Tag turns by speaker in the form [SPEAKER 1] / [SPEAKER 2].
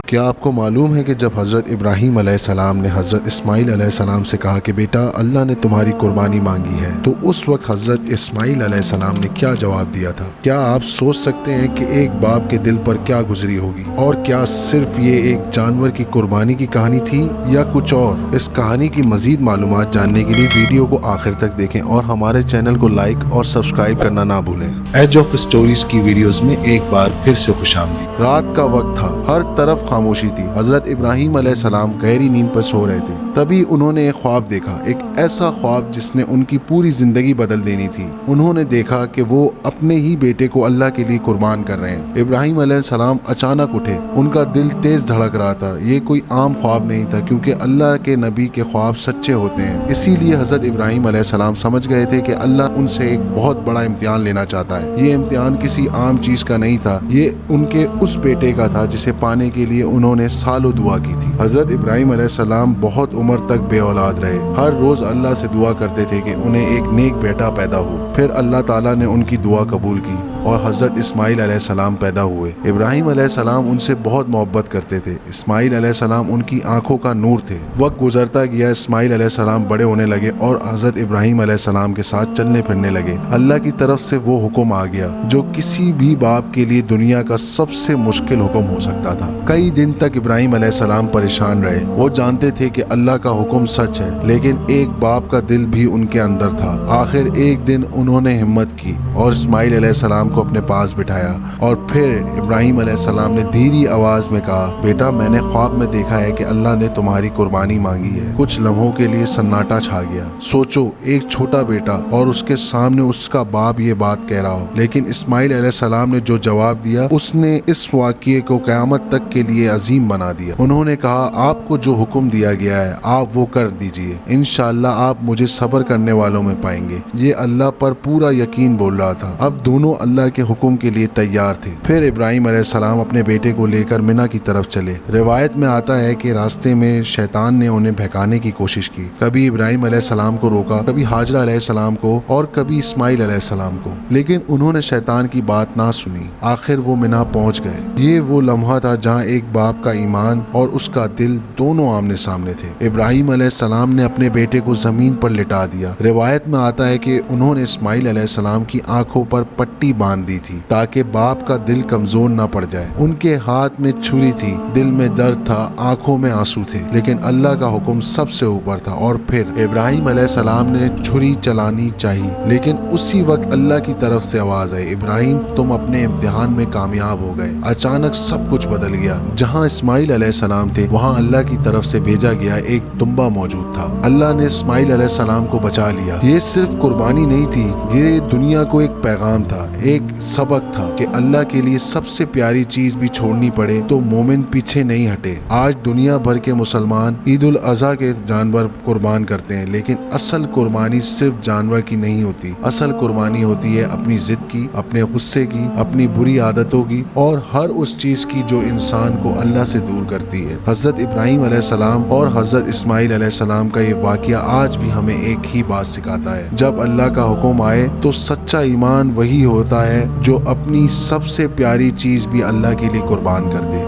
[SPEAKER 1] کیا آپ کو معلوم ہے کہ جب حضرت ابراہیم علیہ السلام نے حضرت اسماعیل علیہ السلام سے کہا کہ بیٹا اللہ نے تمہاری قربانی مانگی ہے، تو اس وقت حضرت اسماعیل علیہ السلام نے کیا جواب دیا تھا؟ کیا آپ سوچ سکتے ہیں کہ ایک باپ کے دل پر کیا گزری ہوگی؟ اور کیا صرف یہ ایک جانور کی قربانی کی کہانی تھی یا کچھ اور؟ اس کہانی کی مزید معلومات جاننے کے لیے ویڈیو کو آخر تک دیکھیں اور ہمارے چینل کو لائک اور سبسکرائب کرنا نہ بھولیں۔ ایج آف اسٹوریز کی ویڈیوز میں ایک بار پھر سے خوش آمدید۔ رات کا وقت تھا، ہر طرف خاموشی تھی۔ حضرت ابراہیم علیہ السلام گہری نیند پر سو رہے تھے، تبھی انہوں نے ایک خواب دیکھا، ایک ایسا خواب جس نے ان کی پوری زندگی بدل دینی تھی۔ انہوں نے دیکھا کہ وہ اپنے ہی بیٹے کو اللہ کے لیے قربان کر رہے ہیں۔ ابراہیم علیہ السلام اچانک اٹھے، ان کا دل تیز دھڑک رہا تھا۔ یہ کوئی عام خواب نہیں تھا، کیونکہ اللہ کے نبی کے خواب سچے ہوتے ہیں۔ اسی لیے حضرت ابراہیم علیہ السلام سمجھ گئے تھے کہ اللہ ان سے ایک بہت بڑا امتحان لینا چاہتا ہے۔ یہ امتحان کسی عام چیز کا نہیں تھا، یہ ان کے اس بیٹے کا تھا جسے پانے کے لیے انہوں نے سالوں دعا کی تھی۔ حضرت ابراہیم علیہ السلام بہت عمر تک بے اولاد رہے، ہر روز اللہ سے دعا کرتے تھے کہ انہیں ایک نیک بیٹا پیدا ہو۔ پھر اللہ تعالیٰ نے ان کی دعا قبول کی اور حضرت اسماعیل علیہ السلام پیدا ہوئے۔ ابراہیم علیہ السلام ان سے بہت محبت کرتے تھے۔ اسماعیل علیہ السلام ان کی آنکھوں کا نور تھے۔ وقت گزرتا گیا، اسماعیل علیہ السلام بڑے ہونے لگے اور حضرت ابراہیم علیہ السلام کے ساتھ چلنے پھرنے لگے۔ اللہ کی طرف سے وہ حکم آ گیا جو کسی بھی باپ کے لیے دنیا کا سب سے مشکل حکم ہو سکتا تھا۔ کئی دن تک ابراہیم علیہ السلام پریشان رہے۔ وہ جانتے تھے کہ اللہ کا حکم سچ ہے، لیکن ایک باپ کا دل بھی ان کے اندر تھا۔ آخر ایک دن انہوں نے ہمت کی اور اسماعیل علیہ السلام کو اپنے پاس بٹھایا، اور پھر ابراہیم علیہ السلام نے دھیری آواز میں کہا، بیٹا میں نے خواب میں دیکھا ہے کہ اللہ نے تمہاری قربانی مانگی ہے۔ کچھ لمحوں کے لیے سناٹا چھا گیا۔ سوچو، ایک چھوٹا بیٹا اور اس کے سامنے اس کا باپ یہ بات کہہ رہا ہو۔ لیکن اسماعیل علیہ السلام نے جو جواب دیا اس نے اس واقعے کو قیامت تک کے لیے عظیم بنا دیا۔ انہوں نے کہا، آپ کو جو حکم دیا گیا ہے آپ وہ کر دیجئے، انشاءاللہ آپ مجھے صبر کرنے والوں میں پائیں گے۔ یہ اللہ پر پورا یقین بول رہا تھا۔ اب دونوں اللہ کے حکم کے لیے تیار تھے۔ پھر ابراہیم علیہ السلام اپنے بیٹے کو لے کر منی کی طرف چلے۔ روایت میں آتا ہے کہ راستے میں شیطان نے انہیں بہکانے کی کوشش کی، کبھی ابراہیم علیہ السلام کو روکا، کبھی ہاجرہ علیہ السلام کو اور کبھی اسماعیل علیہ السلام کو، لیکن انہوں نے شیطان کی بات نہ سنی۔ آخر وہ منی پہنچ گئے۔ یہ وہ لمحہ تھا جہاں ایک باپ کا ایمان اور اس کا دل دونوں آمنے سامنے تھے۔ ابراہیم علیہ السلام نے اپنے بیٹے کو زمین پر لٹا دیا۔ روایت میں آتا ہے کہ انہوں نے اسماعیل علیہ السلام کی آنکھوں پر پٹی باندھ دی تھی تاکہ باپ کا دل کمزور نہ پڑ جائے۔ ان کے ہاتھ میں چھری تھی، دل میں درد تھا، آنکھوں میں آنسو تھے، لیکن اللہ کا حکم سب سے اوپر تھا۔ اور پھر ابراہیم علیہ السلام نے چھری چلانی چاہی، لیکن اسی وقت اللہ کی طرف سے آواز آئی، ابراہیم تم اپنے امتحان میں کامیاب ہو گئے۔ اچانک سب کچھ بدل گیا۔ جہاں اسماعیل علیہ السلام تھے وہاں اللہ کی طرف سے بھیجا گیا ایک دمبا موجود تھا۔ اللہ نے اسماعیل علیہ السلام کو بچا لیا۔ یہ صرف قربانی نہیں تھی، یہ دنیا کو ایک پیغام تھا، ایک سبق تھا کہ اللہ کے لیے سب سے پیاری چیز بھی چھوڑنی پڑے تو مومن پیچھے نہیں ہٹے۔ آج دنیا بھر کے مسلمان عید الاضحیٰ کے جانور قربان کرتے ہیں، لیکن اصل قربانی صرف جانور کی نہیں ہوتی۔ اصل قربانی ہوتی ہے اپنی ضد کی، اپنے غصے کی، اپنی بری عادتوں کی اور ہر اس چیز کی جو انسان کو اللہ سے دور کرتی ہے۔ حضرت ابراہیم علیہ السلام اور حضرت اسماعیل علیہ السلام کا یہ واقعہ آج بھی ہمیں ایک ہی بات سکھاتا ہے، جب اللہ کا حکم آئے تو سچا ایمان وہی ہوتا ہے جو اپنی سب سے پیاری چیز بھی اللہ کے لیے قربان کر دے۔